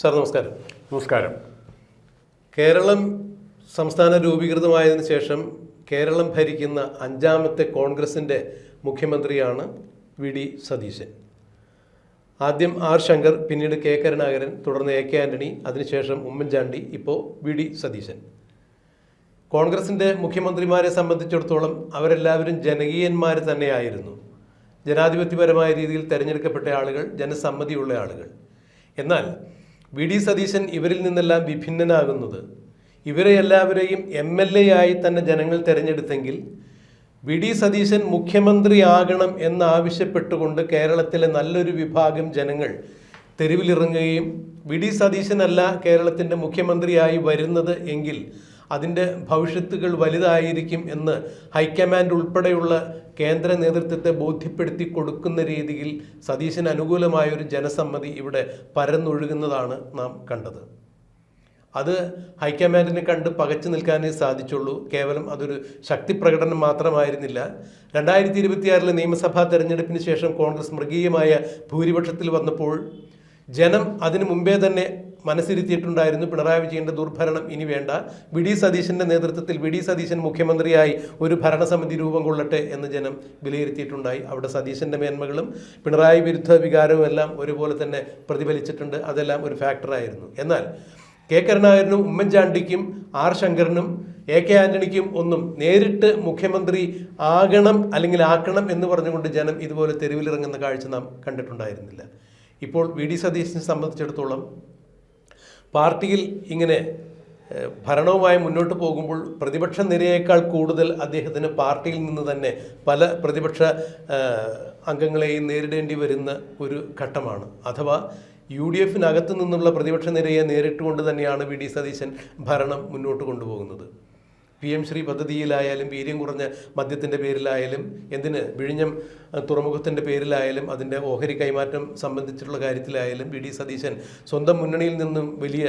Sir നമസ്കാരം. നമസ്കാരം. കേരളം സംസ്ഥാന രൂപീകൃതമായതിനു ശേഷം കേരളം ഭരിക്കുന്ന അഞ്ചാമത്തെ കോൺഗ്രസിൻ്റെ മുഖ്യമന്ത്രിയാണ് വി ഡി സതീശൻ. ആദ്യം ആർ ശങ്കർ, പിന്നീട് കെ കരുണാകരൻ, തുടർന്ന് എ കെ ആന്റണി, അതിനുശേഷം ഉമ്മൻചാണ്ടി, ഇപ്പോൾ വി ഡി സതീശൻ. കോൺഗ്രസിൻ്റെ മുഖ്യമന്ത്രിമാരെ സംബന്ധിച്ചിടത്തോളം അവരെല്ലാവരും ജനകീയന്മാർ തന്നെയായിരുന്നു. ജനാധിപത്യപരമായ രീതിയിൽ തിരഞ്ഞെടുക്കപ്പെട്ട ആളുകൾ, ജനസമ്മതിയുള്ള ആളുകൾ. എന്നാൽ വി ഡി സതീശൻ ഇവരിൽ നിന്നെല്ലാം വിഭിന്നനാകുന്നത് ഇവരെ എല്ലാവരെയും MLA ആയി തന്നെ ജനങ്ങൾ തിരഞ്ഞെടുത്തെങ്കിൽ വി ഡി സതീശൻ മുഖ്യമന്ത്രിയാകണം എന്നാവശ്യപ്പെട്ടുകൊണ്ട് കേരളത്തിലെ നല്ലൊരു വിഭാഗം ജനങ്ങൾ തെരുവിലിറങ്ങുകയും വി ഡി സതീശനല്ല കേരളത്തിൻ്റെ മുഖ്യമന്ത്രിയായി വരുന്നത് എങ്കിൽ അതിൻ്റെ ഭവിഷ്യത്തുകൾ വലുതായിരിക്കും എന്ന് ഹൈക്കമാൻഡ് ഉൾപ്പെടെയുള്ള കേന്ദ്ര നേതൃത്വത്തെ ബോധ്യപ്പെടുത്തി കൊടുക്കുന്ന രീതിയിൽ സതീശന് അനുകൂലമായൊരു ജനസമ്മതി ഇവിടെ പരന്നൊഴുകുന്നതാണ് നാം കണ്ടത്. അത് ഹൈക്കമാൻഡിനെ കണ്ട് പകച്ചു നിൽക്കാനേ സാധിച്ചുള്ളൂ. കേവലം അതൊരു ശക്തി പ്രകടനം മാത്രമായിരുന്നില്ല. 2026 നിയമസഭാ തെരഞ്ഞെടുപ്പിന് ശേഷം കോൺഗ്രസ് മൃഗീയമായ ഭൂരിപക്ഷത്തിൽ വന്നപ്പോൾ ജനം അതിനു മുമ്പേ തന്നെ മനസ്സിരുത്തിയിട്ടുണ്ടായിരുന്നു, പിണറായി വിജയൻ്റെ ദുർഭരണം ഇനി വേണ്ട, വി ഡി സതീശൻ്റെ നേതൃത്വത്തിൽ വി ഡി സതീശൻ മുഖ്യമന്ത്രിയായി ഒരു ഭരണസമിതി രൂപം കൊള്ളട്ടെ എന്ന് ജനം വിലയിരുത്തിയിട്ടുണ്ടായി. അവിടെ സതീശൻ്റെ മേന്മകളും പിണറായി വിരുദ്ധ വികാരവും എല്ലാം ഒരുപോലെ തന്നെ പ്രതിഫലിച്ചിട്ടുണ്ട്. അതെല്ലാം ഒരു ഫാക്ടറായിരുന്നു. എന്നാൽ കെ കരുണാകരനും ഉമ്മൻചാണ്ടിക്കും ആർ ശങ്കറിനും എ കെ ആന്റണിക്കും ഒന്നും നേരിട്ട് മുഖ്യമന്ത്രി ആകണം അല്ലെങ്കിൽ ആക്കണം എന്ന് പറഞ്ഞുകൊണ്ട് ജനം ഇതുപോലെ തെരുവിലിറങ്ങുന്ന കാഴ്ച നാം കണ്ടിട്ടുണ്ടായിരുന്നില്ല. ഇപ്പോൾ വി ഡി സതീശനെ സംബന്ധിച്ചിടത്തോളം പാർട്ടിയിൽ ഇങ്ങനെ ഭരണവുമായി മുന്നോട്ട് പോകുമ്പോൾ പ്രതിപക്ഷ നിരയേക്കാൾ കൂടുതൽ അദ്ദേഹത്തിന് പാർട്ടിയിൽ നിന്ന് തന്നെ പല പ്രതിപക്ഷ അംഗങ്ങളെയും നേരിടേണ്ടി വരുന്ന ഒരു ഘട്ടമാണ്. അഥവാ UDF-നകത്തു നിന്നുള്ള പ്രതിപക്ഷ നിരയെ നേരിട്ടുകൊണ്ട് തന്നെയാണ് വി ഡി സതീശൻ ഭരണം മുന്നോട്ട് കൊണ്ടുപോകുന്നത്. PM ശ്രീ പദ്ധതിയിലായാലും, വീര്യം കുറഞ്ഞ മദ്യത്തിൻ്റെ പേരിലായാലും, വിഴിഞ്ഞം തുറമുഖത്തിൻ്റെ പേരിലായാലും, അതിൻ്റെ ഓഹരി കൈമാറ്റം സംബന്ധിച്ചിട്ടുള്ള കാര്യത്തിലായാലും വി ഡി സതീശൻ സ്വന്തം മുന്നണിയിൽ നിന്നും വലിയ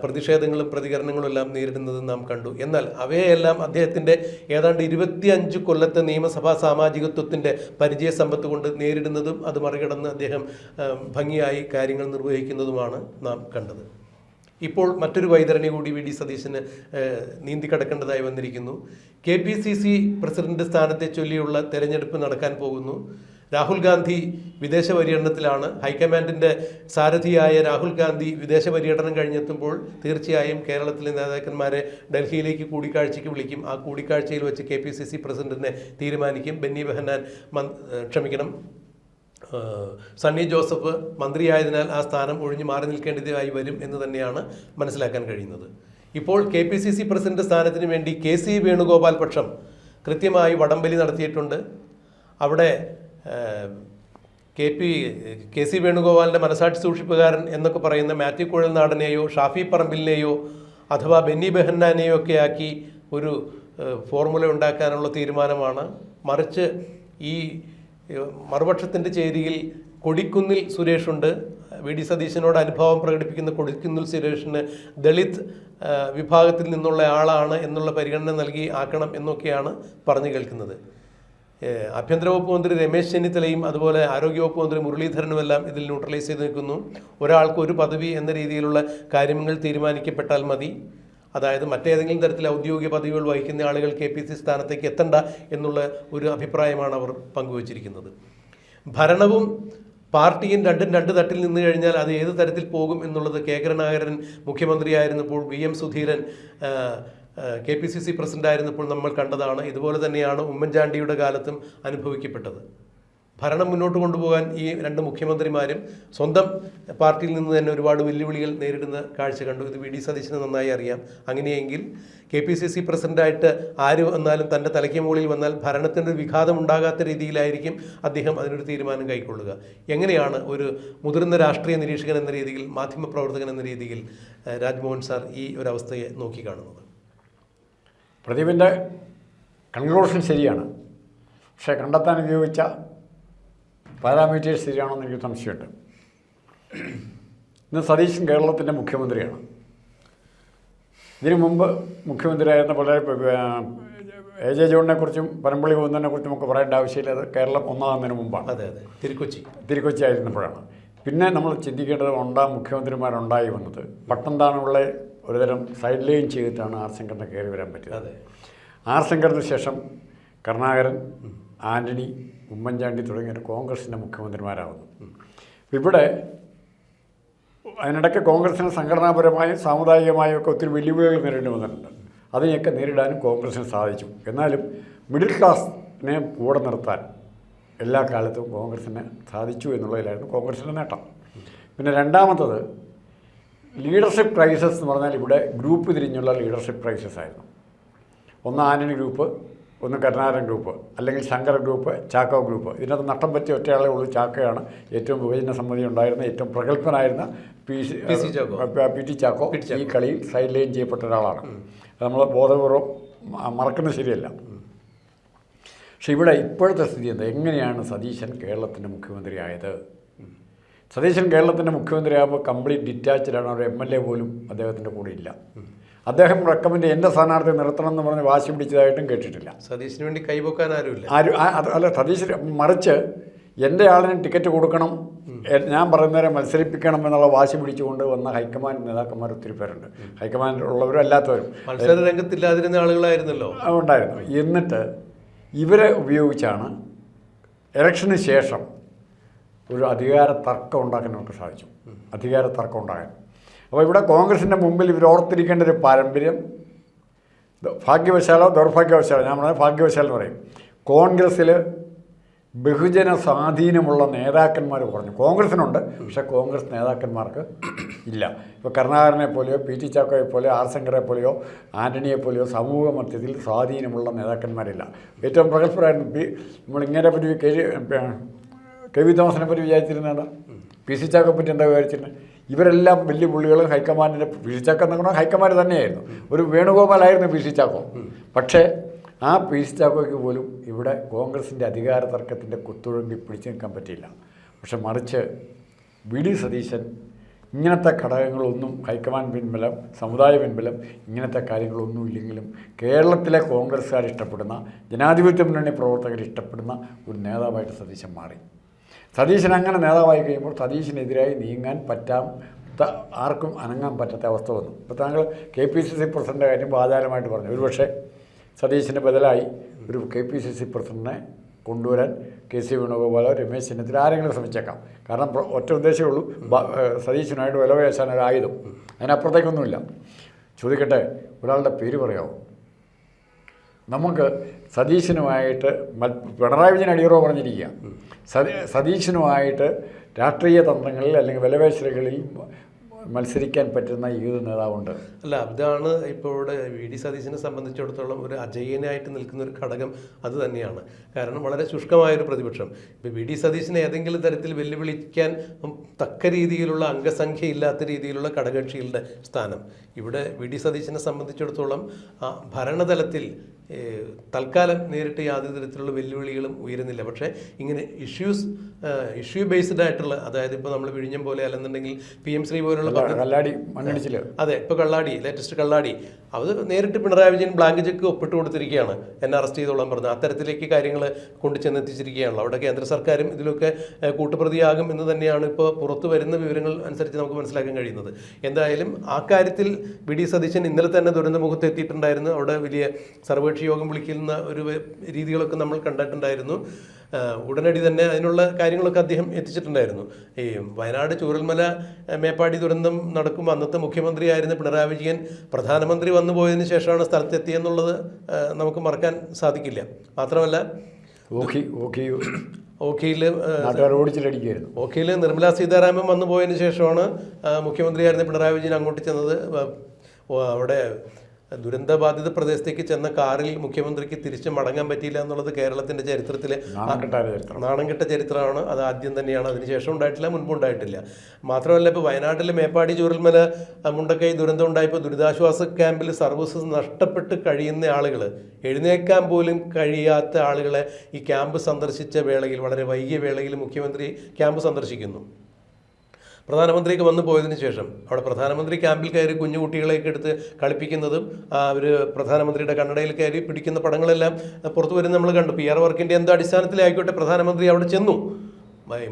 പ്രതിഷേധങ്ങളും പ്രതികരണങ്ങളും എല്ലാം നേരിടുന്നത് നാം കണ്ടു. എന്നാൽ അവയെല്ലാം അദ്ദേഹത്തിൻ്റെ ഏതാണ്ട് 25 കൊല്ലത്തെ നിയമസഭാ സാമാജികത്വത്തിൻ്റെ പരിചയസമ്പത്ത് കൊണ്ട് നേരിടുന്നതും അത് മറികടന്ന് അദ്ദേഹം ഭംഗിയായി കാര്യങ്ങൾ നിർവഹിക്കുന്നതുമാണ് നാം കണ്ടത്. ഇപ്പോൾ മറ്റൊരു വൈതരണി കൂടി വി ഡി സതീശന് നീന്തിക്കടക്കേണ്ടതായി വന്നിരിക്കുന്നു. KPCC പ്രസിഡന്റ് സ്ഥാനത്തെ ചൊല്ലിയുള്ള തെരഞ്ഞെടുപ്പ് നടക്കാൻ പോകുന്നു. രാഹുൽ ഗാന്ധി വിദേശ പര്യടനത്തിലാണ്. ഹൈക്കമാൻഡിൻ്റെ സാരഥിയായ രാഹുൽ ഗാന്ധി വിദേശ പര്യടനം കഴിഞ്ഞെത്തുമ്പോൾ തീർച്ചയായും കേരളത്തിലെ നേതാക്കന്മാരെ ഡൽഹിയിലേക്ക് കൂടിക്കാഴ്ചയ്ക്ക് വിളിക്കും. ആ കൂടിക്കാഴ്ചയിൽ വെച്ച് KPCC പ്രസിഡന്റിനെ തീരുമാനിക്കും. ബെന്നി ബെഹന്നാൻ സണ്ണി ജോസഫ് മന്ത്രിയായതിനാൽ ആ സ്ഥാനം ഒഴിഞ്ഞു മാറി നിൽക്കേണ്ടതായി വരും എന്ന് തന്നെയാണ് മനസ്സിലാക്കാൻ കഴിയുന്നത്. ഇപ്പോൾ KPCC പ്രസിഡന്റ് സ്ഥാനത്തിന് വേണ്ടി KC വേണുഗോപാൽ പക്ഷം കൃത്യമായി വടംവലി നടത്തിയിട്ടുണ്ട്. അവിടെ KC വേണുഗോപാലിൻ്റെ മനസാക്ഷി സൂക്ഷിപ്പുകാരൻ എന്നൊക്കെ പറയുന്ന മാത്യു കുഴൽനാടനെയോ ഷാഫി പറമ്പിലിനെയോ അഥവാ ബെന്നി ബെഹന്നാനെയോ ഒക്കെ ആക്കി ഒരു ഫോർമുല ഉണ്ടാക്കാനുള്ള തീരുമാനമാണ്. മറിച്ച് ഈ മറുപക്ഷത്തിൻ്റെ ചേരിയിൽ കൊടിക്കുന്നിൽ സുരേഷുണ്ട്. വി ഡി സതീശനോട് അനുഭവം പ്രകടിപ്പിക്കുന്ന കൊടിക്കുന്നിൽ സുരേഷിന് ദളിത് വിഭാഗത്തിൽ നിന്നുള്ള ആളാണ് എന്നുള്ള പരിഗണന നൽകി ആക്കണം എന്നൊക്കെയാണ് പറഞ്ഞു കേൾക്കുന്നത്. ആഭ്യന്തര വകുപ്പ് മന്ത്രി രമേശ് ചെന്നിത്തലയും അതുപോലെ ആരോഗ്യവകുപ്പ് മന്ത്രി മുരളീധരനുമെല്ലാം ഇതിൽ ന്യൂട്രലൈസ് ചെയ്ത് നിൽക്കുന്നു. ഒരാൾക്ക് ഒരു പദവി എന്ന രീതിയിലുള്ള കാര്യങ്ങൾ തീരുമാനിക്കപ്പെട്ടാൽ മതി. അതായത് മറ്റേതെങ്കിലും തരത്തിൽ ഔദ്യോഗിക പദവികൾ വഹിക്കുന്ന ആളുകൾ KPCC സ്ഥാനത്തേക്ക് എത്തണ്ട എന്നുള്ള ഒരു അഭിപ്രായമാണ് അവർ പങ്കുവച്ചിരിക്കുന്നത്. ഭരണവും പാർട്ടിയും രണ്ടും രണ്ട് തട്ടിൽ നിന്ന് കഴിഞ്ഞാൽ അത് ഏത് തരത്തിൽ പോകും എന്നുള്ളത് കെ കരുണാകരൻ മുഖ്യമന്ത്രിയായിരുന്നപ്പോൾ, VM സുധീരൻ KPCC പ്രസിഡൻ്റായിരുന്നപ്പോൾ നമ്മൾ കണ്ടതാണ്. ഇതുപോലെ തന്നെയാണ് ഉമ്മൻചാണ്ടിയുടെ കാലത്തും അനുഭവിക്കപ്പെട്ടത്. ഭരണം മുന്നോട്ട് കൊണ്ടുപോകാൻ ഈ രണ്ട് മുഖ്യമന്ത്രിമാരും സ്വന്തം പാർട്ടിയിൽ നിന്ന് തന്നെ ഒരുപാട് വെല്ലുവിളികൾ നേരിടുന്ന കാഴ്ച കണ്ടു. ഇത് വി ഡി സതീശന് നന്നായി അറിയാം. അങ്ങനെയെങ്കിൽ KPCC പ്രസിഡൻ്റായിട്ട് ആര് വന്നാലും തൻ്റെ തലയ്ക്ക് മുകളിൽ വന്നാൽ ഭരണത്തിൻ്റെ ഒരു വിഘാതം ഉണ്ടാകാത്ത രീതിയിലായിരിക്കും അദ്ദേഹം അതിനൊരു തീരുമാനം കൈക്കൊള്ളുക. എങ്ങനെയാണ് ഒരു മുതിർന്ന രാഷ്ട്രീയ നിരീക്ഷകൻ എന്ന രീതിയിൽ, മാധ്യമപ്രവർത്തകൻ എന്ന രീതിയിൽ രാജ്മോഹൻ സാർ ഈ ഒരു അവസ്ഥയെ നോക്കിക്കാണുന്നത്? പ്രദീപിൻ്റെ കൺക്ലൂഷൻ ശരിയാണ്. പക്ഷേ കണ്ടെത്താൻ ഉപയോഗിച്ച പാരാമീറ്റേഴ്സ് ശരിയാണെന്ന് എനിക്ക് സംശയമുണ്ട്. ഇന്ന് സതീശൻ കേരളത്തിൻ്റെ മുഖ്യമന്ത്രിയാണ്. ഇതിനു മുമ്പ് മുഖ്യമന്ത്രിയായിരുന്ന വളരെ AJ ജോണിനെക്കുറിച്ചും പനമ്പള്ളി ഗോവിന്ദനെക്കുറിച്ചും ഒക്കെ പറയേണ്ട ആവശ്യമില്ല. അത് കേരളം ഒന്നാകുന്നതിന് മുമ്പാണ്. തിരുക്കൊച്ചി ആയിരുന്നപ്പോഴാണ്. പിന്നെ നമ്മൾ ചിന്തിക്കേണ്ടത് മുഖ്യമന്ത്രിമാരുണ്ടായി വന്നത് പട്ടംതാണുള്ള ഒരുതരം സൈഡ് ലൈൻ ചെയ്തിട്ടാണ് ആർ ശങ്കറിനെ കയറി വരാൻ പറ്റിയത്. ആർ ശങ്കറിന് ശേഷം കരുണാകരൻ, ആൻ്റണി, ഉമ്മൻചാണ്ടി തുടങ്ങിയ കോൺഗ്രസിൻ്റെ മുഖ്യമന്ത്രിമാരാകുന്നു. ഇവിടെ അതിനിടയ്ക്ക് കോൺഗ്രസിന് സംഘടനാപരമായും സാമുദായികമായും ഒക്കെ ഒത്തിരി വെല്ലുവിളികൾ നേരിടേണ്ടി വന്നിട്ടുണ്ട്. അതിനെയൊക്കെ നേരിടാനും കോൺഗ്രസിന് സാധിച്ചു. എന്നാലും മിഡിൽ ക്ലാസിനെ കൂടെ നിർത്താൻ എല്ലാ കാലത്തും കോൺഗ്രസിന് സാധിച്ചു എന്നുള്ളതിലായിരുന്നു കോൺഗ്രസിൻ്റെ നേട്ടം. പിന്നെ രണ്ടാമത്തത് ലീഡർഷിപ്പ് ക്രൈസിസ് എന്ന് പറഞ്ഞാൽ ഇവിടെ ഗ്രൂപ്പ് തിരിഞ്ഞുള്ള ലീഡർഷിപ്പ് ക്രൈസിസ് ആയിരുന്നു. ഒന്ന് ആന്റണി ഗ്രൂപ്പ്, ഒന്ന് കരുണാകരൻ ഗ്രൂപ്പ്, അല്ലെങ്കിൽ ശങ്കർ ഗ്രൂപ്പ്, ചാക്കോ ഗ്രൂപ്പ്. ഇതിനകത്ത് നഷ്ടം പറ്റിയ ഒറ്റയാളേ ഉള്ളൂ. ചാക്കോയാണ് ഏറ്റവും വിഭജന സമ്മതി ഉണ്ടായിരുന്ന ഏറ്റവും പ്രഗത്ഭനായിരുന്ന പി ടി ചാക്കോ ഈ കളിയിൽ സൈഡ് ലൈൻ ചെയ്യപ്പെട്ട ഒരാളാണ്. നമ്മൾ ബോധപൂർവം മറക്കുന്നത് ശരിയല്ല. പക്ഷെ ഇവിടെ ഇപ്പോഴത്തെ സ്ഥിതി എന്താ? എങ്ങനെയാണ് സതീശൻ കേരളത്തിൻ്റെ മുഖ്യമന്ത്രിയായത്? സതീശൻ കേരളത്തിൻ്റെ മുഖ്യമന്ത്രിയാകുമ്പോൾ കംപ്ലീറ്റ് ഡിറ്റാച്ച്ഡാണ്. ഒരു MLA പോലും അദ്ദേഹത്തിൻ്റെ കൂടെ ഇല്ല. അദ്ദേഹം റെക്കമെൻഡ് എൻ്റെ സ്ഥാനാർത്ഥി നിർത്തണം എന്ന് പറഞ്ഞ് വാശി പിടിച്ചതായിട്ടും കേട്ടിട്ടില്ല. സതീശന് വേണ്ടി കൈപോക്കാൻ ആരുമില്ല. അല്ല, സതീശൻ മറിച്ച് എൻ്റെ ആളിന് ടിക്കറ്റ് കൊടുക്കണം, ഞാൻ പറയുന്നവരെ മത്സരിപ്പിക്കണം എന്നുള്ള വാശി പിടിച്ചുകൊണ്ട് വന്ന ഹൈക്കമാൻഡ് നേതാക്കന്മാർ ഒത്തിരി പേരുണ്ട്. ഹൈക്കമാൻഡിലുള്ളവരും അല്ലാത്തവരും മത്സര രംഗത്തില്ലാതിരുന്ന ആളുകളായിരുന്നല്ലോ ഉണ്ടായിരുന്നു. എന്നിട്ട് ഇവരെ ഉപയോഗിച്ചാണ് ഇലക്ഷന് ശേഷം ഒരു അധികാര തർക്കം ഉണ്ടാക്കാൻ നമുക്ക് സാധിച്ചു. അധികാര തർക്കം ഉണ്ടാകാൻ. അപ്പോൾ ഇവിടെ കോൺഗ്രസിൻ്റെ മുമ്പിൽ ഇവർ ഓർത്തിരിക്കേണ്ട ഒരു പാരമ്പര്യം, ഭാഗ്യവശാലോ ദൗർഭാഗ്യവശാലോ, ഞാൻ പറഞ്ഞത് ഭാഗ്യവശാലെന്ന് പറയും, കോൺഗ്രസ്സിൽ ബഹുജന സ്വാധീനമുള്ള നേതാക്കന്മാർ കുറഞ്ഞു. കോൺഗ്രസിനുണ്ട്, പക്ഷേ കോൺഗ്രസ് നേതാക്കന്മാർക്ക് ഇല്ല. ഇപ്പോൾ കരുണാകരനെ പോലെയോ പി ടി ചാക്കോയെ പോലെയോ ആർ ശങ്കറെ പോലെയോ ആൻ്റണിയെ പോലെയോ സമൂഹ മധ്യത്തിൽ സ്വാധീനമുള്ള നേതാക്കന്മാരില്ല. ഏറ്റവും പ്രഗത്ഭരായിരുന്നു നമ്മളിങ്ങനെ പറ്റി കെ വി തോമസിനെ പറ്റി വിചാരിച്ചിരുന്നതാണ്. പി സി ചാക്കോയെ പറ്റി എന്താ വിചാരിച്ചിരുന്നത്? ഇവരെല്ലാം വലിയ പുള്ളികളും ഹൈക്കമാൻഡിൻ്റെ പി സി ചാക്കോ എന്നൊക്കെ ഹൈക്കമാൻഡ് തന്നെയായിരുന്നു. ഒരു വേണുഗോപാലായിരുന്നു പി സി ചാക്കോ. പക്ഷേ ആ പി സി ചാക്കോയ്ക്ക് പോലും ഇവിടെ കോൺഗ്രസിൻ്റെ അധികാര തർക്കത്തിൻ്റെ കുത്തുഴമ്പി പിടിച്ചു നിൽക്കാൻ പറ്റിയില്ല. പക്ഷെ മറിച്ച് വി ഡി സതീശൻ ഇങ്ങനത്തെ ഘടകങ്ങളൊന്നും, ഹൈക്കമാൻഡ് പിൻബലം, സമുദായ പിൻബലം, ഇങ്ങനത്തെ കാര്യങ്ങളൊന്നും ഇല്ലെങ്കിലും കേരളത്തിലെ കോൺഗ്രസ്സുകാർ ഇഷ്ടപ്പെടുന്ന, ജനാധിപത്യ മുന്നണി പ്രവർത്തകർ ഇഷ്ടപ്പെടുന്ന ഒരു നേതാവായിട്ട് സതീശൻ മാറി. സതീശൻ അങ്ങനെ നേതാവായി കഴിയുമ്പോൾ സതീശനെതിരായി നീങ്ങാൻ ആർക്കും അനങ്ങാൻ പറ്റാത്ത അവസ്ഥ വന്നു. ഇപ്പോൾ താങ്കൾ KPCC പ്രസിഡൻ്റെ കാര്യം ആധാരമായിട്ട് പറഞ്ഞു. ഒരുപക്ഷെ സതീശന് ബദലായി ഒരു KPCC പ്രസിഡന്റിനെ കൊണ്ടുവരാൻ KC വേണുഗോപാലോ രമേശ് ചെന്നിത്തല ആരെങ്കിലും ശ്രമിച്ചേക്കാം. കാരണം ഒറ്റ ഉദ്ദേശമേ ഉള്ളൂ, സതീശനുമായിട്ട് വിലവേശാൻ ഒരു ആയുധം. അതിനപ്പുറത്തേക്കൊന്നുമില്ല. ചോദിക്കട്ടെ, ഒരാളുടെ പേര് പറയാമോ? നമുക്ക് സതീശനുമായിട്ട് പിണറായി വിജയൻ അടിയറോ പറഞ്ഞിരിക്കുക, സതീശനുമായിട്ട് രാഷ്ട്രീയ തന്ത്രങ്ങളിൽ അല്ലെങ്കിൽ വിലവേശലുകളിൽ മത്സരിക്കാൻ പറ്റുന്ന ഏത് നേതാവുണ്ട്? അല്ല, അതാണ് ഇപ്പോൾ ഇവിടെ വി ഡി സതീശനെ സംബന്ധിച്ചിടത്തോളം ഒരു അജയ്യനായിട്ട് നിൽക്കുന്ന ഒരു ഘടകം അത് തന്നെയാണ്. കാരണം വളരെ ശുഷ്കമായൊരു പ്രതിപക്ഷം. ഇപ്പോൾ വി ഡി സതീശനെ ഏതെങ്കിലും തരത്തിൽ വെല്ലുവിളിക്കാൻ തക്ക രീതിയിലുള്ള അംഗസംഖ്യ ഇല്ലാത്ത രീതിയിലുള്ള ഘടകകക്ഷികളുടെ സ്ഥാനം ഇവിടെ വി ഡി സതീശനെ സംബന്ധിച്ചിടത്തോളം ഭരണതലത്തിൽ തൽക്കാലം നേരിട്ട് യാതൊരു തരത്തിലുള്ള വെല്ലുവിളികളും ഉയരുന്നില്ല. പക്ഷേ ഇങ്ങനെ ഇഷ്യൂ ബേസ്ഡ് ആയിട്ടുള്ള, അതായത് ഇപ്പോൾ നമ്മൾ വിഴിഞ്ഞം പോലെ അല്ലെന്നുണ്ടെങ്കിൽ PM ശ്രീ പോലുള്ള അതെ, ഇപ്പോൾ കള്ളാടി, ലേറ്റസ്റ്റ് കള്ളാടി, അത് നേരിട്ട് പിണറായി വിജയൻ ബ്ലാങ്ക് ചെക്ക് ഒപ്പിട്ട് കൊടുത്തിരിക്കുകയാണ്, എന്നെ അറസ്റ്റ് ചെയ്തോളാൻ പറഞ്ഞു. അത്തരത്തിലേക്ക് കാര്യങ്ങൾ കൊണ്ടുചെന്നെത്തിച്ചിരിക്കുകയാണല്ലോ. അവിടെ കേന്ദ്ര സർക്കാരും ഇതിലൊക്കെ കൂട്ടുപ്രതിയാകും എന്ന് തന്നെയാണ് ഇപ്പോൾ പുറത്തു വരുന്ന വിവരങ്ങൾ അനുസരിച്ച് നമുക്ക് മനസ്സിലാക്കാൻ കഴിയുന്നത്. എന്തായാലും ആ കാര്യത്തിൽ വി ഡി സതീശൻ ഇന്നലെ തന്നെ ദുരന്തമുഖത്ത് എത്തിയിട്ടുണ്ടായിരുന്നു. അവിടെ വലിയ സർവകക്ഷി യോഗം വിളിക്കുന്ന ഒരു രീതികളൊക്കെ നമ്മൾ കണ്ടിട്ടുണ്ടായിരുന്നു. ഉടനടി തന്നെ അതിനുള്ള കാര്യങ്ങളൊക്കെ അദ്ദേഹം എത്തിച്ചിട്ടുണ്ടായിരുന്നു. ഈ വയനാട് ചൂരൽമല മേപ്പാടി ദുരന്തം നടക്കുമ്പോൾ അന്നത്തെ മുഖ്യമന്ത്രിയായിരുന്ന പിണറായി വിജയൻ പ്രധാനമന്ത്രി വന്നു പോയതിനു ശേഷമാണ് സ്ഥലത്തെത്തിയെന്നുള്ളത് നമുക്ക് മറക്കാൻ സാധിക്കില്ല. മാത്രമല്ല ഓഖിയിൽ നിർമ്മലാ സീതാരാമൻ വന്നു പോയതിനു ശേഷമാണ് മുഖ്യമന്ത്രിയായിരുന്ന പിണറായി വിജയൻ അങ്ങോട്ട് ചെന്നത്. അവിടെ ദുരന്തബാധിത പ്രദേശത്തേക്ക് ചെന്ന കാറിൽ മുഖ്യമന്ത്രിക്ക് തിരിച്ച് മടങ്ങാൻ പറ്റിയില്ല എന്നുള്ളത് കേരളത്തിൻ്റെ ചരിത്രത്തിലെ നാണംകെട്ട ചരിത്രമാണ്. അത് ആദ്യം തന്നെയാണ്. അതിനുശേഷം ഉണ്ടായിട്ടില്ല, മുൻപ് ഉണ്ടായിട്ടില്ല. മാത്രമല്ല, ഇപ്പോൾ വയനാട്ടിലെ മേപ്പാടി ചൂരൽമല മുണ്ടക്കൈ ദുരന്തം ഉണ്ടായപ്പോൾ ദുരിതാശ്വാസ ക്യാമ്പിൽ സർവീസ് നഷ്ടപ്പെട്ട് കഴിയുന്ന ആളുകൾ, എഴുന്നേക്കാൻ പോലും കഴിയാത്ത ആളുകളെ ഈ ക്യാമ്പ് സന്ദർശിച്ച വേളയിൽ, വളരെ വൈകിയ വേളയിൽ മുഖ്യമന്ത്രി ക്യാമ്പ് സന്ദർശിക്കുന്നു. പ്രധാനമന്ത്രിക്ക് വന്നു പോയതിനു ശേഷം അവിടെ പ്രധാനമന്ത്രി ക്യാമ്പിൽ കയറി കുഞ്ഞുകുട്ടികളെയൊക്കെ എടുത്ത് കളിപ്പിക്കുന്നതും അവർ പ്രധാനമന്ത്രിയുടെ കണ്ണടയിൽ കയറി പിടിക്കുന്ന പടങ്ങളെല്ലാം പുറത്തു വരുന്ന നമ്മൾ കണ്ടു. PR വർക്കിൻ്റെ എന്തോ അടിസ്ഥാനത്തിലായിക്കോട്ടെ പ്രധാനമന്ത്രി അവിടെ ചെന്നു.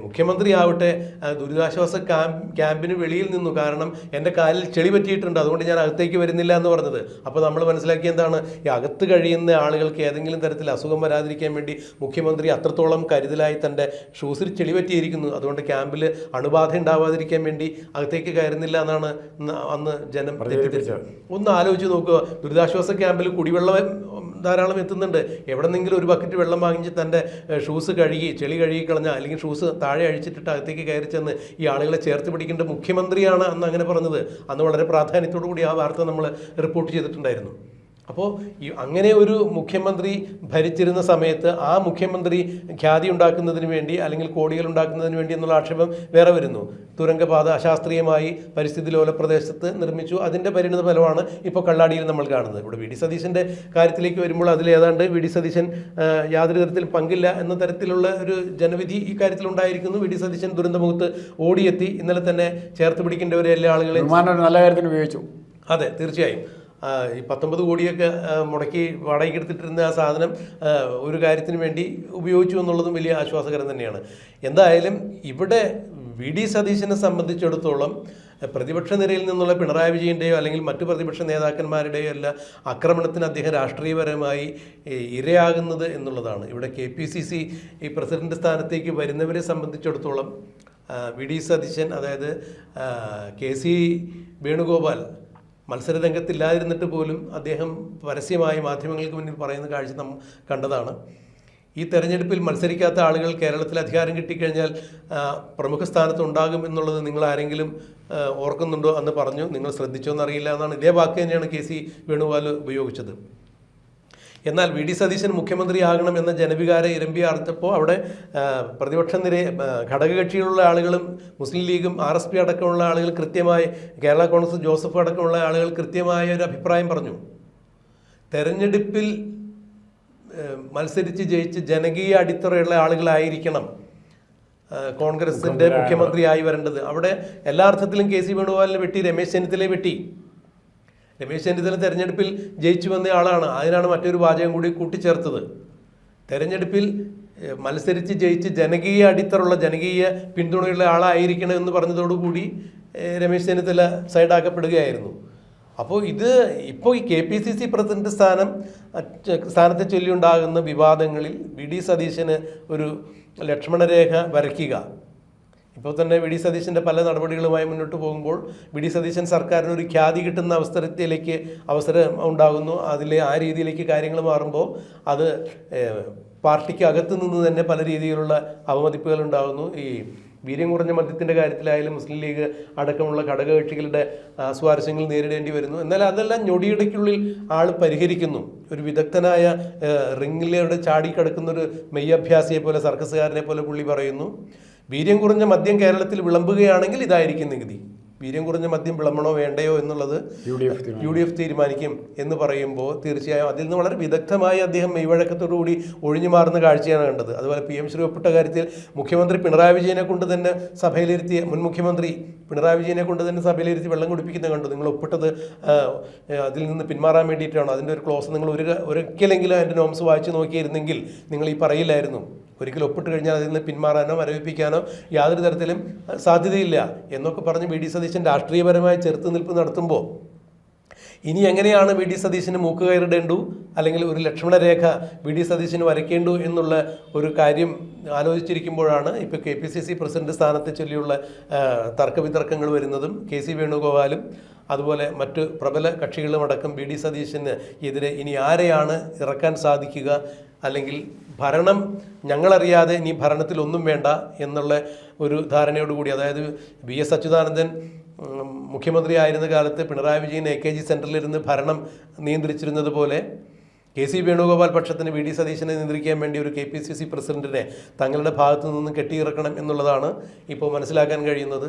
മുഖ്യമന്ത്രി ആവട്ടെ ദുരിതാശ്വാസ ക്യാമ്പിന് വെളിയിൽ നിന്നു. കാരണം എൻ്റെ കാലിൽ ചെളി പറ്റിയിട്ടുണ്ട്, അതുകൊണ്ട് ഞാൻ അകത്തേക്ക് വരുന്നില്ല എന്ന് പറഞ്ഞത്. അപ്പോൾ നമ്മൾ മനസ്സിലാക്കിയ എന്താണ്, ഈ അകത്ത് കഴിയുന്ന ആളുകൾക്ക് ഏതെങ്കിലും തരത്തിൽ അസുഖം വരാതിരിക്കാൻ വേണ്ടി മുഖ്യമന്ത്രി അത്രത്തോളം കരുതലായി തൻ്റെ ഷൂസിൽ ചെളി പറ്റിയിരിക്കുന്നു. അതുകൊണ്ട് ക്യാമ്പിൽ അണുബാധ ഉണ്ടാവാതിരിക്കാൻ വേണ്ടി അകത്തേക്ക് കയറുന്നില്ല എന്നാണ് അന്ന് ജനം തെറ്റിദ്ധരിച്ചത്. ഒന്ന് ആലോചിച്ച് നോക്കുക, ദുരിതാശ്വാസ ക്യാമ്പിൽ കുടിവെള്ളം ധാരാളം എത്തുന്നുണ്ട്. എവിടെന്നെങ്കിലും ഒരു ബക്കറ്റ് വെള്ളം വാങ്ങിച്ച് തൻ്റെ ഷൂസ് കഴുകി ചെളി കഴുകി കളഞ്ഞ, അല്ലെങ്കിൽ ഷൂസ് താഴെ അഴിച്ചിട്ടിട്ട് അകത്തേക്ക് കയറി ചെന്ന് ഈ ആളുകളെ ചേർത്ത് പിടിക്കേണ്ട മുഖ്യമന്ത്രിയാണ് അന്ന് അങ്ങനെ പറഞ്ഞത്. അന്ന് വളരെ പ്രാധാന്യത്തോടു കൂടി ആ വാർത്ത നമ്മൾ റിപ്പോർട്ട് ചെയ്തിട്ടുണ്ടായിരുന്നു. അപ്പോൾ ഈ അങ്ങനെ ഒരു മുഖ്യമന്ത്രി ഭരിച്ചിരുന്ന സമയത്ത് ആ മുഖ്യമന്ത്രി ഖ്യാതി ഉണ്ടാക്കുന്നതിന് വേണ്ടി അല്ലെങ്കിൽ കോടികൾ ഉണ്ടാക്കുന്നതിന് വേണ്ടി എന്നുള്ള ആക്ഷേപം വേറെ വരുന്നു. തുരങ്കപാത അശാസ്ത്രീയമായി പരിസ്ഥിതി ലോല പ്രദേശത്ത് നിർമ്മിച്ചു, അതിൻ്റെ പരിണിത ഫലമാണ് ഇപ്പോൾ കള്ളാടിയിൽ നമ്മൾ കാണുന്നത്. ഇവിടെ വി ഡി സതീശൻ്റെ കാര്യത്തിലേക്ക് വരുമ്പോൾ അതിലേതാണ്ട് വി ഡി സതീശൻ യാതൊരു തരത്തിലും പങ്കില്ല എന്ന തരത്തിലുള്ള ഒരു ജനവിധി ഈ കാര്യത്തിലുണ്ടായിരിക്കുന്നു. വി ഡി സതീശൻ ദുരന്തമുഖത്ത് ഓടിയെത്തി. ഇന്നലെ തന്നെ ചേർത്ത് പിടിക്കേണ്ടവരെ എല്ലാ ആളുകളെയും നല്ല കാര്യത്തിന് ഉപയോഗിച്ചു. അതെ, തീർച്ചയായും. ഈ 19 കോടിയൊക്കെ മുടക്കി വാടകയ്ക്ക് എടുത്തിട്ടിരുന്ന ആ സാധനം ഒരു കാര്യത്തിന് വേണ്ടി ഉപയോഗിച്ചു എന്നുള്ളതും വലിയ ആശ്വാസകരം തന്നെയാണ്. എന്തായാലും ഇവിടെ വി ഡി സതീശനെ സംബന്ധിച്ചിടത്തോളം പ്രതിപക്ഷ നിരയിൽ നിന്നുള്ള പിണറായി വിജയൻ്റെയോ അല്ലെങ്കിൽ മറ്റു പ്രതിപക്ഷ നേതാക്കന്മാരുടെയോ അല്ല ആക്രമണത്തിന് അദ്ദേഹം രാഷ്ട്രീയപരമായി ഇരയാകുന്നത് എന്നുള്ളതാണ്. ഇവിടെ KPCC ഈ പ്രസിഡന്റ് സ്ഥാനത്തേക്ക് വരുന്നവരെ സംബന്ധിച്ചിടത്തോളം വി ഡി സതീശൻ, അതായത് KC വേണുഗോപാൽ മത്സരരംഗത്തില്ലാതിരുന്നിട്ട് പോലും അദ്ദേഹം പരസ്യമായി മാധ്യമങ്ങൾക്ക് മുന്നിൽ പറയുന്ന കാഴ്ച നാം കണ്ടതാണ്. ഈ തെരഞ്ഞെടുപ്പിൽ മത്സരിക്കാത്ത ആളുകൾ കേരളത്തിൽ അധികാരം കിട്ടിക്കഴിഞ്ഞാൽ പ്രമുഖ സ്ഥാനത്ത് ഉണ്ടാകും എന്നുള്ളത് നിങ്ങൾ ആരെങ്കിലും ഓർക്കുന്നുണ്ടോ എന്ന് പറഞ്ഞു. നിങ്ങൾ ശ്രദ്ധിച്ചോ എന്നറിയില്ല എന്നാണ്, ഇതേ വാക്ക് തന്നെയാണ് KC വേണുഗോപാൽ ഉപയോഗിച്ചത്. എന്നാൽ വി ഡി സതീശൻ മുഖ്യമന്ത്രിയാകണം എന്ന ജനവികാരം ഇരമ്പി ആർത്തപ്പോൾ അവിടെ പ്രതിപക്ഷ നിര ഘടകകക്ഷിയിലുള്ള ആളുകളും മുസ്ലിം ലീഗും RSP അടക്കമുള്ള ആളുകൾ കൃത്യമായി, കേരള കോൺഗ്രസ് ജോസഫ് അടക്കമുള്ള ആളുകൾ കൃത്യമായ ഒരു അഭിപ്രായം പറഞ്ഞു. തെരഞ്ഞെടുപ്പിൽ മത്സരിച്ച് ജയിച്ച് ജനകീയ അടിത്തറയുള്ള ആളുകളായിരിക്കണം കോൺഗ്രസിൻ്റെ മുഖ്യമന്ത്രിയായി വരേണ്ടത്. അവിടെ എല്ലാ അർത്ഥത്തിലും KC വേണുഗോപാലിനെ വെട്ടി, രമേശ് ചെന്നിത്തലയെ വെട്ടി. രമേശ് ചെന്നിത്തല തെരഞ്ഞെടുപ്പിൽ ജയിച്ചു വന്ന ആളാണ്. അതിനാണ് മറ്റൊരു വാചകം കൂടി കൂട്ടിച്ചേർത്തത്. തെരഞ്ഞെടുപ്പിൽ മത്സരിച്ച് ജയിച്ച് ജനകീയ അടിത്തറുള്ള ജനകീയ പിന്തുണയുള്ള ആളായിരിക്കണം എന്ന് പറഞ്ഞതോടുകൂടി രമേശ് ചെന്നിത്തല സൈഡാക്കപ്പെടുകയായിരുന്നു. അപ്പോൾ ഇത് ഇപ്പോൾ ഈ KPCC പ്രസിഡന്റ് സ്ഥാനത്തെ ചൊല്ലിയുണ്ടാകുന്ന വിവാദങ്ങളിൽ വി ഡി സതീശന് ഒരു ലക്ഷ്മണരേഖ വരയ്ക്കുക. ഇപ്പോൾ തന്നെ വി ഡി സതീശൻ്റെ പല നടപടികളുമായി മുന്നോട്ട് പോകുമ്പോൾ വി ഡി സതീശൻ സർക്കാരിന് ഒരു ഖ്യാതി കിട്ടുന്ന അവസരം ഉണ്ടാകുന്നു. അതിലെ ആ രീതിയിലേക്ക് കാര്യങ്ങൾ മാറുമ്പോൾ അത് പാർട്ടിക്ക് അകത്തു നിന്ന് തന്നെ പല രീതിയിലുള്ള അവമതിപ്പുകൾ ഉണ്ടാകുന്നു. ഈ വീര്യം കുറഞ്ഞ മദ്യത്തിൻ്റെ കാര്യത്തിലായാലും മുസ്ലിം ലീഗ് അടക്കമുള്ള ഘടകകക്ഷികളുടെ സ്വാരസ്യങ്ങൾ നേരിടേണ്ടി വരുന്നു. എന്നാൽ അതെല്ലാം ഞൊടിയിടയ്ക്കുള്ളിൽ ആൾ പരിഹരിക്കുന്നു. ഒരു വിദഗ്ധനായ റിങ്ങിലൂടെ ചാടിക്കിടക്കുന്ന ഒരു മെയ്യഭ്യാസിയെ പോലെ, സർക്കസുകാരനെ പോലെ പുള്ളി പറയുന്നു, വീര്യം കുറഞ്ഞ മദ്യം കേരളത്തിൽ വിളമ്പുകയാണെങ്കിൽ ഇതായിരിക്കും നികുതി. വീര്യം കുറഞ്ഞ മദ്യം വിളമ്പണോ വേണ്ടയോ എന്നുള്ളത് UDF തീരുമാനിക്കും എന്ന് പറയുമ്പോൾ തീർച്ചയായും അതിൽ നിന്ന് വളരെ വിദഗ്ധമായി അദ്ദേഹം മെയ്വഴക്കത്തോടുകൂടി ഒഴിഞ്ഞു മാറുന്ന കാഴ്ചയാണ് കണ്ടത്. അതുപോലെ PM ശ്രീ ഒപ്പിട്ട കാര്യത്തിൽ മുഖ്യമന്ത്രി പിണറായി വിജയനെ കൊണ്ട് തന്നെ സഭയിലിരുത്തിയ മുൻ മുഖ്യമന്ത്രി പിണറായി വിജയനെ കൊണ്ട് തന്നെ സഭയിലിരുത്തി വെള്ളം കുടിപ്പിക്കുന്നത് കണ്ടു. നിങ്ങൾ ഒപ്പിട്ടത് അതിൽ നിന്ന് പിന്മാറാൻ വേണ്ടിയിട്ടാണ്. അതിൻ്റെ ഒരു ക്ലോസ് നിങ്ങൾ ഒരിക്കലെങ്കിലും അതിൻ്റെ നോംസ് വായിച്ചു നോക്കിയിരുന്നെങ്കിൽ നിങ്ങൾ ഈ പറയില്ലായിരുന്നു. ഒരിക്കലും ഒപ്പിട്ട് കഴിഞ്ഞാൽ അതിൽ നിന്ന് പിന്മാറാനോ മരവിപ്പിക്കാനോ യാതൊരു തരത്തിലും സാധ്യതയില്ല എന്നൊക്കെ പറഞ്ഞ് വി ഡി സതീശൻ രാഷ്ട്രീയപരമായ ചെറുത്തുനിൽപ്പ് നടത്തുമ്പോൾ ഇനി എങ്ങനെയാണ് വി ഡി സതീശന് മൂക്കുകയറിടേണ്ടു അല്ലെങ്കിൽ ഒരു ലക്ഷ്മണരേഖ വി ഡി സതീശന് വരയ്ക്കേണ്ടു എന്നുള്ള ഒരു കാര്യം ആലോചിച്ചിരിക്കുമ്പോഴാണ് ഇപ്പോൾ KPCC പ്രസിഡന്റ് സ്ഥാനത്തെ ചൊല്ലിയുള്ള തർക്കവിതർക്കങ്ങൾ വരുന്നതും KC വേണുഗോപാലും അതുപോലെ മറ്റ് പ്രബല കക്ഷികളും അടക്കം വി ഡി സതീശന് എതിരെ ഇനി ആരെയാണ് ഇറക്കാൻ സാധിക്കുക, അല്ലെങ്കിൽ ഭരണം ഞങ്ങളറിയാതെ ഇനി ഭരണത്തിൽ ഒന്നും വേണ്ട എന്നുള്ള ഒരു ധാരണയോടുകൂടി, അതായത് VS അച്യുതാനന്ദൻ മുഖ്യമന്ത്രി ആയിരുന്ന കാലത്ത് പിണറായി വിജയൻ AKG സെൻറ്ററിലിരുന്ന് ഭരണം നിയന്ത്രിച്ചിരുന്നത് പോലെ KC വേണുഗോപാൽ പക്ഷത്തിന് വി ഡി സതീശനെ നിയന്ത്രിക്കാൻ വേണ്ടി ഒരു KPCC പ്രസിഡന്റിനെ തങ്ങളുടെ ഭാഗത്തു നിന്നും കെട്ടിയിറക്കണം എന്നുള്ളതാണ് ഇപ്പോൾ മനസ്സിലാക്കാൻ കഴിയുന്നത്.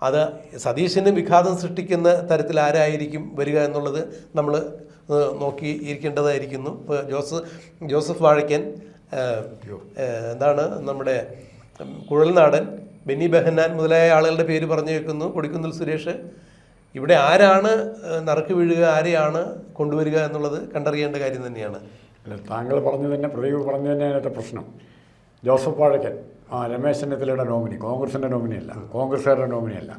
അത് സതീശന് വിഘാതം സൃഷ്ടിക്കുന്ന തരത്തിൽ ആരായിരിക്കും വരിക എന്നുള്ളത് നമ്മൾ നോക്കി ഇരിക്കേണ്ടതായിരിക്കുന്നു. ഇപ്പോൾ ജോസഫ് വാഴയ്ക്കൻ, എന്താണ് നമ്മുടെ കുഴൽനാടൻ, ബെന്നി ബെഹന്നാൻ മുതലായ ആളുകളുടെ പേര് പറഞ്ഞു വെക്കുന്നു, കൊടിക്കുന്നിൽ സുരേഷ്. ഇവിടെ ആരാണ് നറുക്ക് വീഴുക, ആരെയാണ് കൊണ്ടുവരിക എന്നുള്ളത് കണ്ടറിയേണ്ട കാര്യം തന്നെയാണ്. താങ്കൾ പറഞ്ഞു തന്നെ, പ്രദീപ് പറഞ്ഞു തന്നെയാണ് പ്രശ്നം. ജോസഫ് വാഴയ്ക്കൻ രമേശ് ചെന്നിത്തലയുടെ നോമിനി, കോൺഗ്രസിൻ്റെ നോമിനിയല്ല, കോൺഗ്രസ്സുകാരുടെ നോമിനിയല്ല.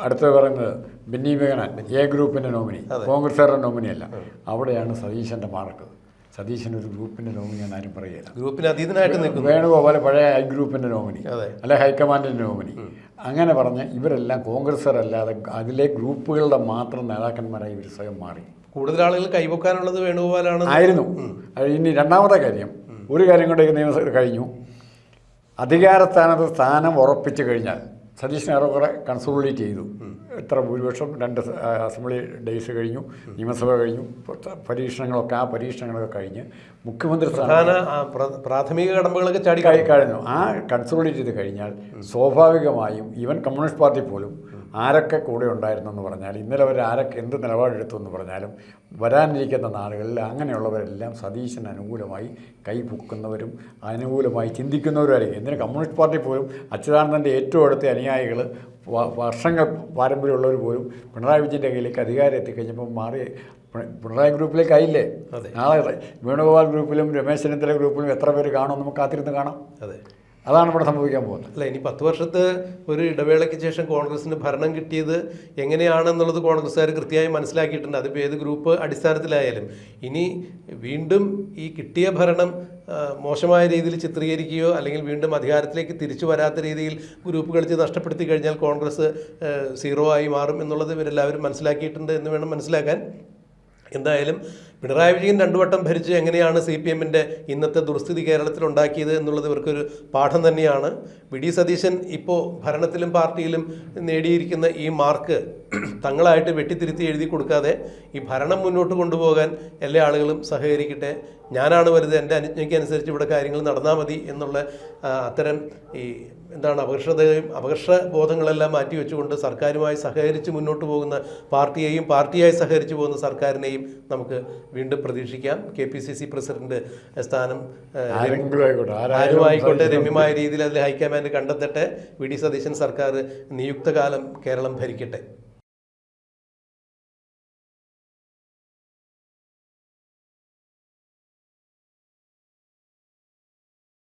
അടുത്ത പറയുന്നത് ബെന്നി ബെഹനാൻ എ ഗ്രൂപ്പിൻ്റെ നോമിനി, കോൺഗ്രസ്സുകാരുടെ നോമിനിയല്ല. അവിടെയാണ് സതീശൻ്റെ മാർക്ക്. സതീശൻ ഒരു ഗ്രൂപ്പിൻ്റെ നോമിനിയാണ് ആരും പറയുകയില്ല. ഗ്രൂപ്പിന് അതീതനായിട്ട് നിൽക്കുന്നു. വേണുഗോപാൽ പഴയ ഐ ഗ്രൂപ്പിൻ്റെ നോമിനി, അല്ലെ ഹൈക്കമാൻഡിൻ്റെ നോമിനി. അങ്ങനെ പറഞ്ഞ് ഇവരെല്ലാം കോൺഗ്രസ്സുകാരല്ലാതെ അതിലെ ഗ്രൂപ്പുകളുടെ മാത്രം നേതാക്കന്മാരായി ഇവർ സ്വയം മാറി. കൂടുതൽ ആളുകൾ കൈവക്കാനുള്ളത് വേണുഗോപാലാണ് ആയിരുന്നു. ഇനി രണ്ടാമത്തെ കാര്യം, ഒരു കാര്യം കൊണ്ട് നിയമസഭ കഴിഞ്ഞു. അധികാരസ്ഥാനത്ത് സ്ഥാനം ഉറപ്പിച്ചു കഴിഞ്ഞാൽ സതീശൻ ഏറെക്കുറെ കൺസോളിഡേറ്റ് ചെയ്തു. എത്ര ഭൂരിപക്ഷം 2 അസംബ്ലി ഡേയ്സ് കഴിഞ്ഞു, നിയമസഭ കഴിഞ്ഞു, പരീക്ഷണങ്ങളൊക്കെ കഴിഞ്ഞ് മുഖ്യമന്ത്രി പ്രാഥമിക കടമ്പകളൊക്കെ കഴിഞ്ഞു. ആ കൺസോളിഡേറ്റ് ചെയ്ത് കഴിഞ്ഞാൽ സ്വാഭാവികമായും ഈവൻ കമ്മ്യൂണിസ്റ്റ് പാർട്ടി പോലും ആരൊക്കെ കൂടെ ഉണ്ടായിരുന്നെന്ന് പറഞ്ഞാൽ, ഇന്നലെ അവർ ആരൊക്കെ എന്ത് നിലപാടെടുത്തു എന്ന് പറഞ്ഞാലും വരാനിരിക്കുന്ന നാളുകളിൽ അങ്ങനെയുള്ളവരെല്ലാം സതീശന് അനുകൂലമായി കൈപൊക്കുന്നവരും അനുകൂലമായി ചിന്തിക്കുന്നവരുമായിരിക്കും. എന്തിന് കമ്മ്യൂണിസ്റ്റ് പാർട്ടി പോലും അച്യുതാനന്ദൻ്റെ ഏറ്റവും അടുത്ത അനുയായികൾ വർഷങ്ങൾ പാരമ്പര്യമുള്ളവർ പോലും പിണറായി വിജയൻ്റെ കയ്യിലേക്ക് അധികാരം എത്തിക്കഴിഞ്ഞപ്പോൾ മാറി പിണറായി ഗ്രൂപ്പിലേക്ക് ആയില്ലേ. നാളെ വേണുഗോപാൽ ഗ്രൂപ്പിലും രമേശ് ചെന്നിത്തല ഗ്രൂപ്പിലും എത്ര പേര് കാണുമെന്ന് നമുക്ക് കാത്തിരുന്ന് കാണാം. അതാണ് ഇവിടെ സംഭവിക്കാൻ പോകുന്നത്. അല്ല, ഇനി 10 വർഷത്തെ ഒരു ഇടവേളയ്ക്ക് ശേഷം കോൺഗ്രസിന് ഭരണം കിട്ടിയത് എങ്ങനെയാണെന്നുള്ളത് കോൺഗ്രസ്സുകാർ കൃത്യമായി മനസ്സിലാക്കിയിട്ടുണ്ട്. അതിപ്പോൾ ഏത് ഗ്രൂപ്പ് അടിസ്ഥാനത്തിലായാലും ഇനി വീണ്ടും ഈ കിട്ടിയ ഭരണം മോശമായ രീതിയിൽ ചിത്രീകരിക്കുകയോ അല്ലെങ്കിൽ വീണ്ടും അധികാരത്തിലേക്ക് തിരിച്ചു വരാത്ത രീതിയിൽ ഗ്രൂപ്പ് കളിച്ച് നഷ്ടപ്പെടുത്തി കഴിഞ്ഞാൽ കോൺഗ്രസ് 0 ആയി മാറും എന്നുള്ളത് ഇവരെല്ലാവരും മനസ്സിലാക്കിയിട്ടുണ്ട് എന്ന് വേണം മനസ്സിലാക്കാൻ. എന്തായാലും പിണറായി വിജയൻ 2 വട്ടം ഭരിച്ച് എങ്ങനെയാണ് CPM-ന്റെ ഇന്നത്തെ ദുർസ്ഥിതി കേരളത്തിൽ ഉണ്ടാക്കിയത് എന്നുള്ളത് ഇവർക്കൊരു പാഠം തന്നെയാണ്. വി.ഡി. സതീശൻ ഇപ്പോൾ ഭരണത്തിലും പാർട്ടിയിലും നേടിയിരിക്കുന്ന ഈ മാർക്ക് തങ്ങളായിട്ട് വെട്ടിത്തിരുത്തി എഴുതി കൊടുക്കാതെ ഈ ഭരണം മുന്നോട്ട് കൊണ്ടുപോകാൻ എല്ലാ ആളുകളും സഹകരിക്കട്ടെ. ഞാനാണ് വലുത്, എൻ്റെ അനുജ്ഞയ്ക്കനുസരിച്ച് ഇവിടെ കാര്യങ്ങൾ നടന്നാൽ മതി എന്നുള്ള അത്തരം ഈ അപകർഷബോധങ്ങളെല്ലാം മാറ്റിവെച്ചുകൊണ്ട് സർക്കാരുമായി സഹകരിച്ച് മുന്നോട്ട് പോകുന്ന പാർട്ടിയെയും പാർട്ടിയായി സഹകരിച്ച് പോകുന്ന സർക്കാരിനെയും നമുക്ക് വീണ്ടും പ്രതീക്ഷിക്കാം. KPCC പ്രസിഡന്റ് സ്ഥാനം ആരുമായിക്കോട്ടെ രമ്യമായ രീതിയിൽ അതിൽ ഹൈക്കമാൻഡ് കണ്ടെത്തട്ടെ. വി.ഡി. സതീശൻ സർക്കാർ നിയുക്തകാലം കേരളം ഭരിക്കട്ടെ.